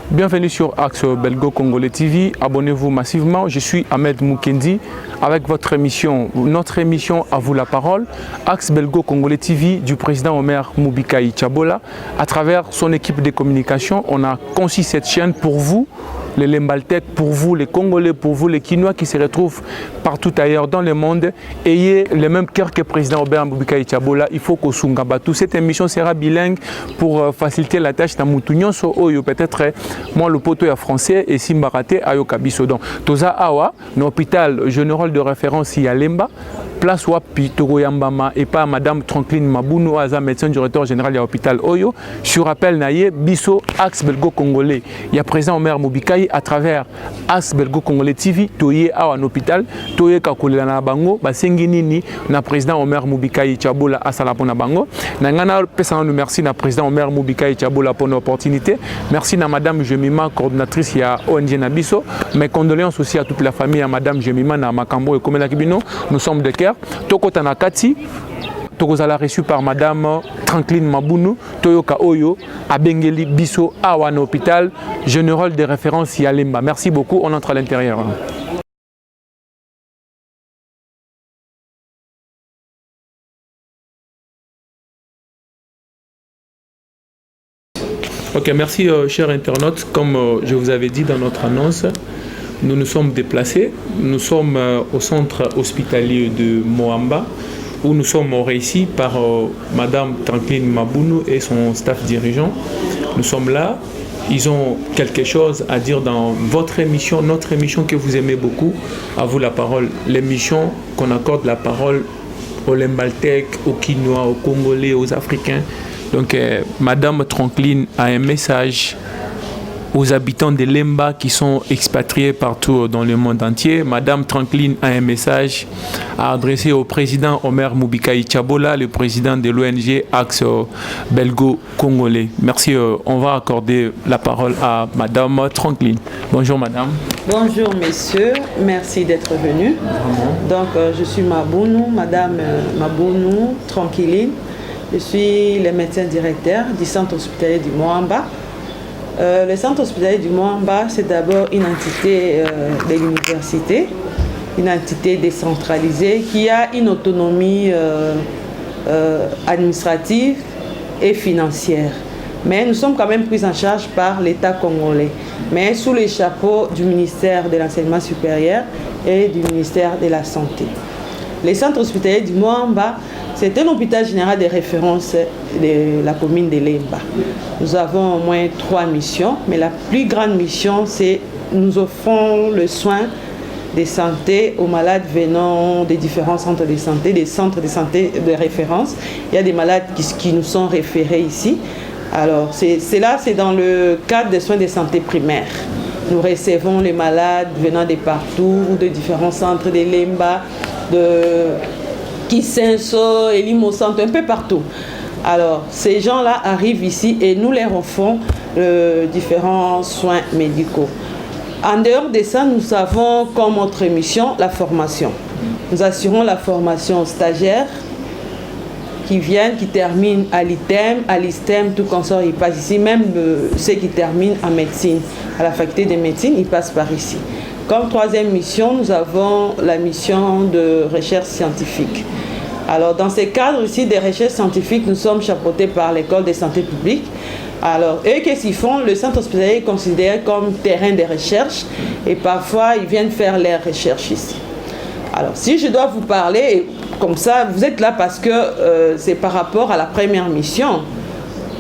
Bienvenue sur Axe Belgo-Congolais TV. Abonnez-vous massivement. Je suis Ahmed Moukendi avec votre émission, notre émission À vous la parole, Axe Belgo-Congolais TV du président Omer Moubikai Tchabola. À travers son équipe de communication, on a conçu cette chaîne pour vous, les Lembaltèques, pour vous, les Congolais, pour vous, les Kinois qui se retrouvent partout ailleurs dans le monde. Ayez le même cœur que le président Omer Moubikai Tchabola. Il faut qu'au Sungabatu. Cette émission sera bilingue pour faciliter la tâche. Peut-être moi le poteau est français et Simbarate Ayo Kabiso. Donc, Toza Awa, l'hôpital général de référence Yalemba, place Wapi Togo Yambama et pas Madame Tranquille Mabounou Aza, médecin directeur général de l'hôpital Oyo. Je rappelle Naye Bisso Axe Belgo-Congolais. Il y a président Omer Moubikai à travers Axe Belgo-Congolais TV, Toye Awa un hôpital, Toye Kakulana Bango, Basenginini, na président Omer Moubikai Tchabola Asalapona Bango. Nangana Pessan nous merci na président Omer Moubikai Tchabola pour l'opportunité. Merci à Madame Jemima, coordinatrice il y a ONG Nabiso. Mes condoléances aussi à toute la famille, à Madame Jemima, à Makambo et Komela Kibino. Nous sommes de cœur. Toko Tanakati, Tokozala reçu par Madame Tranquille Mabounou, Toyoka Oyo, à Bengeli Bisso, à Wan Hôpital, général de référence Yalemba. Merci beaucoup, on entre à l'intérieur. Ok, merci chers internautes. Comme je vous avais dit dans notre annonce, nous nous sommes déplacés. Nous sommes au centre hospitalier de Moamba, où nous sommes réussis par Madame Tranquille Mabounou et son staff dirigeant. Nous sommes là. Ils ont quelque chose à dire dans votre émission, notre émission que vous aimez beaucoup. À vous la parole. L'émission qu'on accorde la parole aux Lembaltèques, aux Kinois, aux Congolais, aux Africains. Donc, Madame Tranquille a un message aux habitants de Lemba qui sont expatriés partout dans le monde entier. Madame Tranquille a un message à adresser au président Omer Moubikai Tchabola, le président de l'ONG Axe Belgo-Congolais. Merci. On va accorder la parole à Madame Tranquille. Bonjour Madame. Bonjour messieurs, merci d'être venus. Donc, je suis Mabounou, Madame Mabounou Tranquille. Je suis le médecin directeur du centre hospitalier du Moamba. Le centre hospitalier du Moamba, c'est d'abord une entité de l'université, une entité décentralisée qui a une autonomie administrative et financière. Mais nous sommes quand même pris en charge par l'État congolais, mais sous les chapeaux du ministère de l'Enseignement supérieur et du ministère de la Santé. Le centre hospitalier du Moamba, c'est un hôpital général de référence de la commune de Lemba. Nous avons au moins 3 missions, mais la plus grande mission, c'est nous offrons le soin de santé aux malades venant des différents centres de santé, des centres de santé de référence. Il y a des malades qui nous sont référés ici. Alors, c'est dans le cadre des soins de santé primaires. Nous recevons les malades venant de partout, de différents centres de Lemba, de Kisenso, Elimo Centre, un peu partout. Alors, ces gens-là arrivent ici et nous leur offrons différents soins médicaux. En dehors de ça, nous avons comme autre mission la formation. Nous assurons la formation aux stagiaires qui viennent, qui terminent à l'ITEM, à l'ISTEM, tout consort, ils passent ici. Même ceux qui terminent en médecine, à la faculté de médecine, ils passent par ici. Comme troisième mission, nous avons la mission de recherche scientifique. Alors, dans ces cadres ici de recherche scientifique, nous sommes chapeautés par l'école de santé publique. Alors, eux, qu'est-ce qu'ils font? Le centre hospitalier est considéré comme terrain de recherche et parfois, ils viennent faire leurs recherches ici. Alors, si je dois vous parler, comme ça, vous êtes là parce que c'est par rapport à la première mission,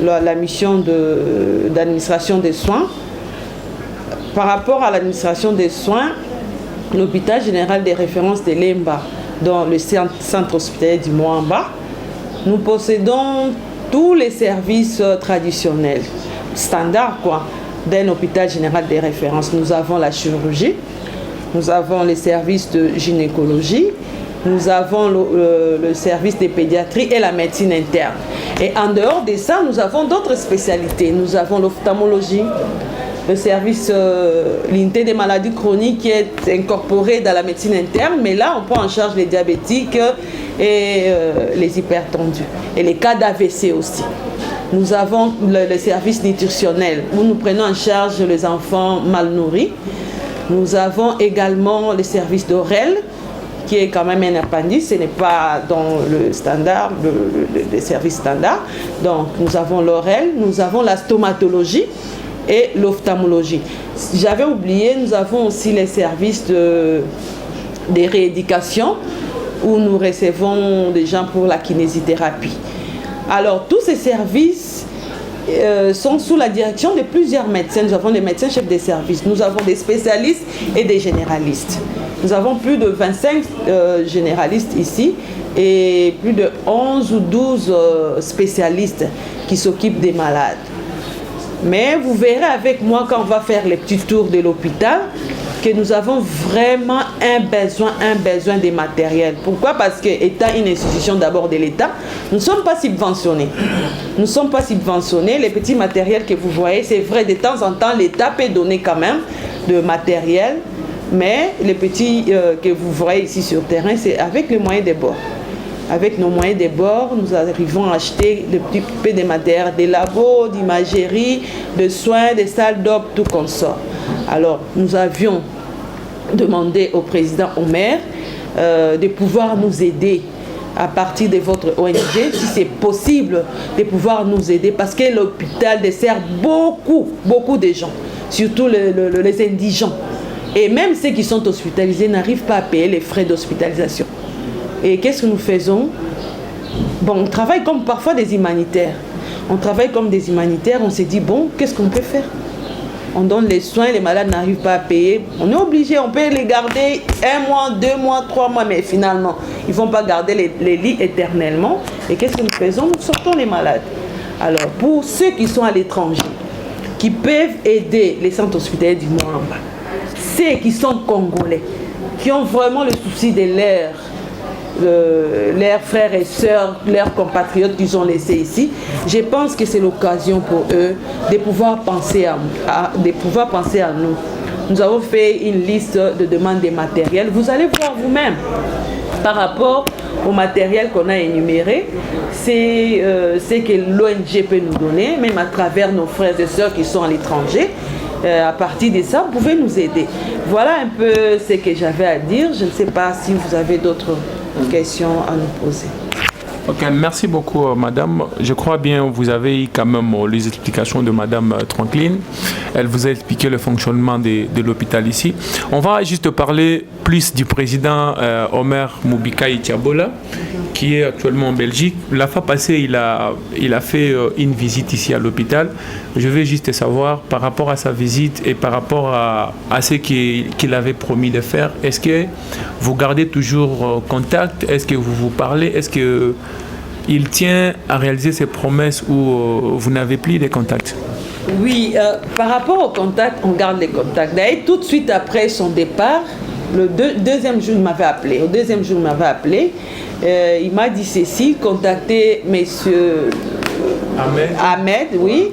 la mission d'administration des soins. Par rapport à l'administration des soins, l'hôpital général des références de Lemba, dans le centre hospitalier du Moamba, nous possédons tous les services traditionnels, standards d'un hôpital général des références. Nous avons la chirurgie, nous avons les services de gynécologie, nous avons le service de pédiatrie et la médecine interne. Et en dehors de ça, nous avons d'autres spécialités. Nous avons l'ophtalmologie, le service l'unité des maladies chroniques qui est incorporée dans la médecine interne, mais là on prend en charge les diabétiques et les hypertendus et les cas d'AVC aussi. Nous avons le service nutritionnel où nous prenons en charge les enfants mal nourris. Nous avons également le service d'OREL, qui est quand même un appendice, ce n'est pas dans le standard, le service standard. Donc nous avons l'OREL, nous avons la stomatologie et l'ophtalmologie. J'avais oublié, nous avons aussi les services de rééducation où nous recevons des gens pour la kinésithérapie. Alors tous ces services sont sous la direction de plusieurs médecins. Nous avons des médecins chefs des services, nous avons des spécialistes et des généralistes. Nous avons plus de 25 généralistes ici et plus de 11 ou 12 spécialistes qui s'occupent des malades. Mais vous verrez avec moi quand on va faire les petits tours de l'hôpital que nous avons vraiment un besoin de matériel. Pourquoi? Parce que étant une institution d'abord de l'État, nous ne sommes pas subventionnés. Nous ne sommes pas subventionnés. Les petits matériels que vous voyez, c'est vrai, de temps en temps, l'État peut donner quand même de matériel, mais les petits que vous voyez ici sur le terrain, c'est avec les moyens des bords. Avec nos moyens des bords, nous arrivons à acheter des petits peu de matériel, des labos, d'imagerie, de soins, des salles d'op, tout comme ça. Alors, nous avions demandé au président Omer de pouvoir nous aider à partir de votre ONG, si c'est possible, de pouvoir nous aider, parce que l'hôpital dessert beaucoup de gens, surtout les indigents. Et même ceux qui sont hospitalisés n'arrivent pas à payer les frais d'hospitalisation. Et qu'est-ce que nous faisons? Bon, on travaille comme parfois des humanitaires. On travaille comme des humanitaires, on s'est dit, bon, qu'est-ce qu'on peut faire? On donne les soins, les malades n'arrivent pas à payer. On est obligé, on peut les garder 1 mois, 2 mois, 3 mois, mais finalement, ils ne vont pas garder les lits éternellement. Et qu'est-ce que nous faisons? Nous sortons les malades. Alors, pour ceux qui sont à l'étranger, qui peuvent aider les centres hospitaliers du Moamba, ceux qui sont congolais, qui ont vraiment le souci de leurs frères et sœurs, leurs compatriotes qu'ils ont laissés ici, je pense que c'est l'occasion pour eux de pouvoir penser à nous. Nous avons fait une liste de demandes de matériel. Vous allez voir vous-même par rapport au matériel qu'on a énuméré, c'est ce que l'ONG peut nous donner, même à travers nos frères et sœurs qui sont à l'étranger. À partir de ça, vous pouvez nous aider. Voilà un peu ce que j'avais à dire. Je ne sais pas si vous avez d'autres questions à nous poser. Ok, merci beaucoup madame. Je crois bien que vous avez eu quand même les explications de madame Tranqueline. Elle vous a expliqué le fonctionnement de l'hôpital ici. On va juste parler plus du président Omer Mubikaï Tiabola, qui est actuellement en Belgique. La fois passée, il a fait une visite ici à l'hôpital. Je veux juste savoir, par rapport à sa visite et par rapport à ce qu'il avait promis de faire, est-ce que vous gardez toujours contact? Est-ce que vous vous parlez? Est-ce qu'il tient à réaliser ses promesses ou vous n'avez plus de contacts? Oui, par rapport au contact, on garde les contacts. D'ailleurs, tout de suite après son départ, le deuxième jour, il m'avait appelé. Au deuxième jour, il m'avait appelé. Il m'a dit ceci, contactez monsieur Ahmed, oui,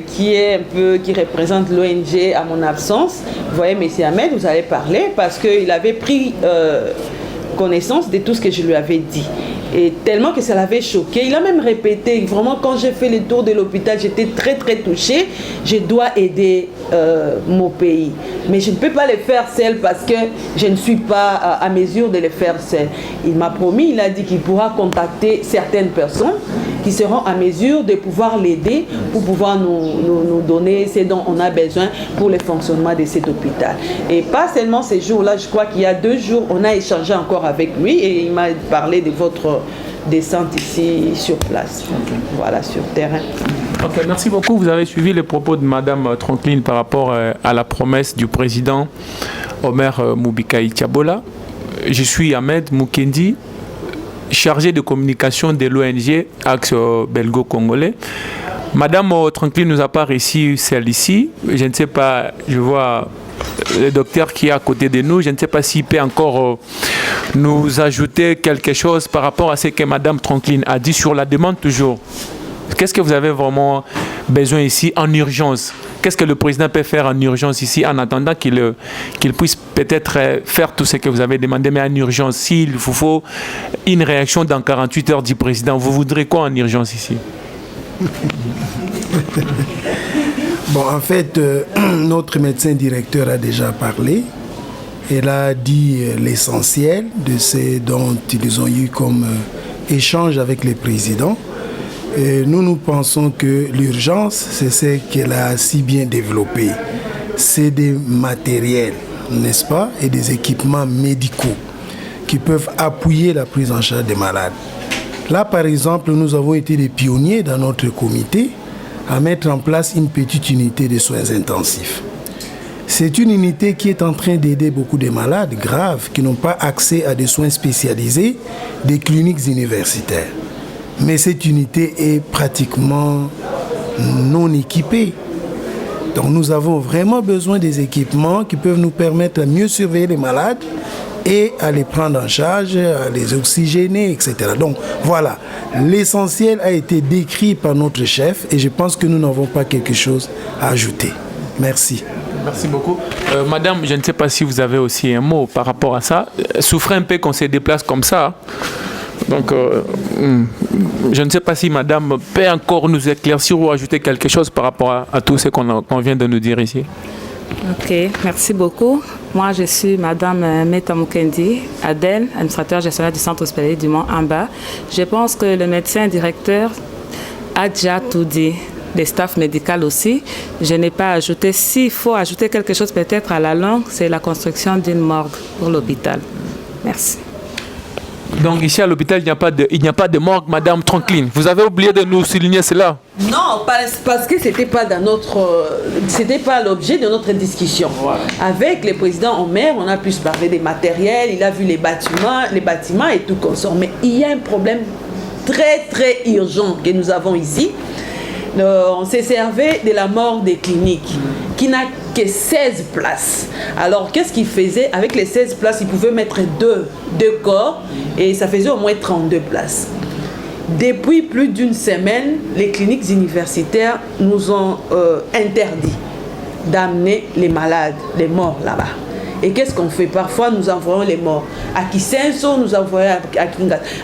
qui représente l'ONG à mon absence. Vous voyez, monsieur Ahmed, vous allez parler parce qu'il avait pris connaissance de tout ce que je lui avais dit. Et tellement que ça l'avait choqué, il a même répété, vraiment quand j'ai fait le tour de l'hôpital, j'étais très touchée, je dois aider mon pays. Mais je ne peux pas le faire seul parce que je ne suis pas à mesure de le faire seul. Il m'a promis, il a dit qu'il pourra contacter certaines personnes qui seront à mesure de pouvoir l'aider pour pouvoir nous donner ce dont on a besoin pour le fonctionnement de cet hôpital. Et pas seulement ces jours-là, je crois qu'il y a 2 jours, on a échangé encore avec lui et il m'a parlé de votre descente ici sur place, voilà, sur terrain. Okay, merci beaucoup. Vous avez suivi les propos de Madame Tranqueline par rapport à la promesse du président Omer Mubikaï Tiabola. Je suis Ahmed Mukendi, chargé de communication de l'ONG Axe Belgo-Congolais. Madame Tranqueline nous a pas réussi celle ici. Je ne sais pas, je vois le docteur qui est à côté de nous. Je ne sais pas s'il peut encore nous ajouter quelque chose par rapport à ce que Madame Tranqueline a dit sur la demande toujours. Qu'est-ce que vous avez vraiment besoin ici en urgence? Qu'est-ce que le président peut faire en urgence ici en attendant qu'il puisse peut-être faire tout ce que vous avez demandé, mais en urgence, s'il vous faut une réaction dans 48 heures du président, vous voudrez quoi en urgence ici? Bon, en fait, notre médecin directeur a déjà parlé. Elle a dit l'essentiel de ce dont ils ont eu comme échange avec les présidents. Et nous pensons que l'urgence, c'est ce qu'elle a si bien développé. C'est des matériels, n'est-ce pas, et des équipements médicaux qui peuvent appuyer la prise en charge des malades. Là, par exemple, nous avons été des pionniers dans notre comité à mettre en place une petite unité de soins intensifs. C'est une unité qui est en train d'aider beaucoup de malades graves qui n'ont pas accès à des soins spécialisés des cliniques universitaires. Mais cette unité est pratiquement non équipée. Donc nous avons vraiment besoin des équipements qui peuvent nous permettre de mieux surveiller les malades et à les prendre en charge, à les oxygéner, etc. Donc voilà, l'essentiel a été décrit par notre chef et je pense que nous n'avons pas quelque chose à ajouter. Merci. Merci beaucoup. Madame, je ne sais pas si vous avez aussi un mot par rapport à ça. Souffrez un peu qu'on se déplace comme ça. Donc, je ne sais pas si madame peut encore nous éclaircir ou ajouter quelque chose par rapport à tout ce qu'on vient de nous dire ici. Ok, merci beaucoup. Moi, je suis madame Meta Mukendi, Adèle, administrateur gestionnaire du centre hospitalier du Mont-Amba. Je pense que le médecin directeur a déjà tout dit. Les staffs médicaux aussi. Je n'ai pas ajouté. S'il faut ajouter quelque chose peut-être à la longue, c'est la construction d'une morgue pour l'hôpital. Merci. Donc ici à l'hôpital, il n'y a pas de morgue, madame Tranquille. Vous avez oublié de nous souligner cela? Non, parce que c'était pas l'objet de notre discussion. Voilà. Avec le président Omer, on a pu se parler des matériels, il a vu les bâtiments et tout consort. Mais il y a un problème très très urgent que nous avons ici. On s'est servi de la morgue des cliniques qui n'a que 16 places. Alors qu'est-ce qu'il faisait? Avec les 16 places, il pouvait mettre deux corps et ça faisait au moins 32 places. Depuis plus d'une semaine, les cliniques universitaires nous ont interdit d'amener les malades, les morts là-bas. Et qu'est-ce qu'on fait? Parfois, nous envoyons les morts. À Kisenso, nous envoyons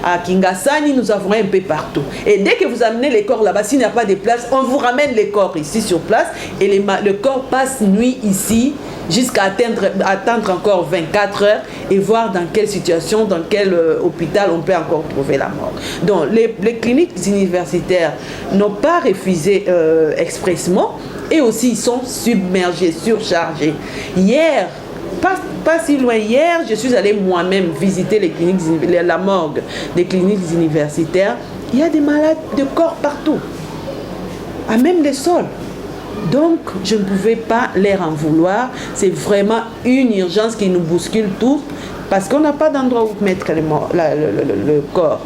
à Kingasani, nous envoyons un peu partout. Et dès que vous amenez les corps là-bas, s'il n'y a pas de place, on vous ramène les corps ici sur place. Et le corps passe nuit ici jusqu'à attendre encore 24 heures et voir dans quelle situation, dans quel hôpital on peut encore trouver la mort. Donc, les cliniques universitaires n'ont pas refusé expressément et aussi ils sont submergés, surchargés. Hier, pas si loin, hier, je suis allée moi-même visiter les cliniques, la morgue des cliniques universitaires. Il y a des malades de corps partout, à même les sols. Donc, je ne pouvais pas leur en vouloir. C'est vraiment une urgence qui nous bouscule tous parce qu'on n'a pas d'endroit où mettre le corps.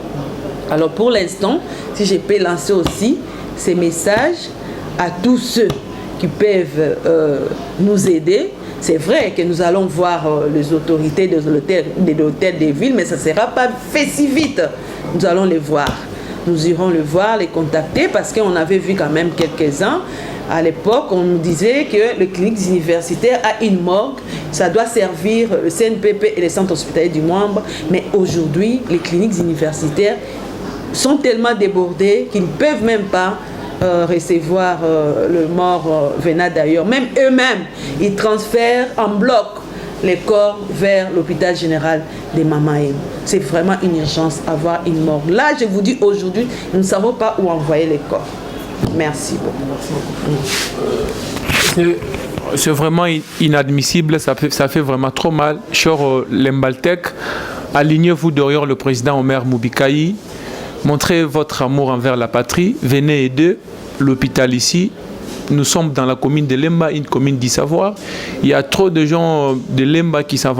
Alors, pour l'instant, si je peux lancer aussi ces messages à tous ceux qui peuvent nous aider. C'est vrai que nous allons voir les autorités de l'hôtel des villes, mais ça ne sera pas fait si vite. Nous allons les voir. Nous irons les voir, les contacter, parce qu'on avait vu quand même quelques-uns. À l'époque, on nous disait que les cliniques universitaires a une morgue. Ça doit servir le CNPP et les centres hospitaliers du Mont-Amba. Mais aujourd'hui, les cliniques universitaires sont tellement débordées qu'ils ne peuvent même pas recevoir le mort venant d'ailleurs. Même eux-mêmes, ils transfèrent en bloc les corps vers l'hôpital général des Mamaïm. C'est vraiment une urgence avoir une mort. Là, je vous dis aujourd'hui, nous ne savons pas où envoyer les corps. Merci beaucoup. C'est vraiment inadmissible, ça fait vraiment trop mal. Cher Lembaltek, alignez-vous derrière le président Omer Moubikaï. Montrez votre amour envers la patrie. Venez aider l'hôpital ici. Nous sommes dans la commune de Lemba, une commune d'Issavoir. Il y a trop de gens de Lemba qui savent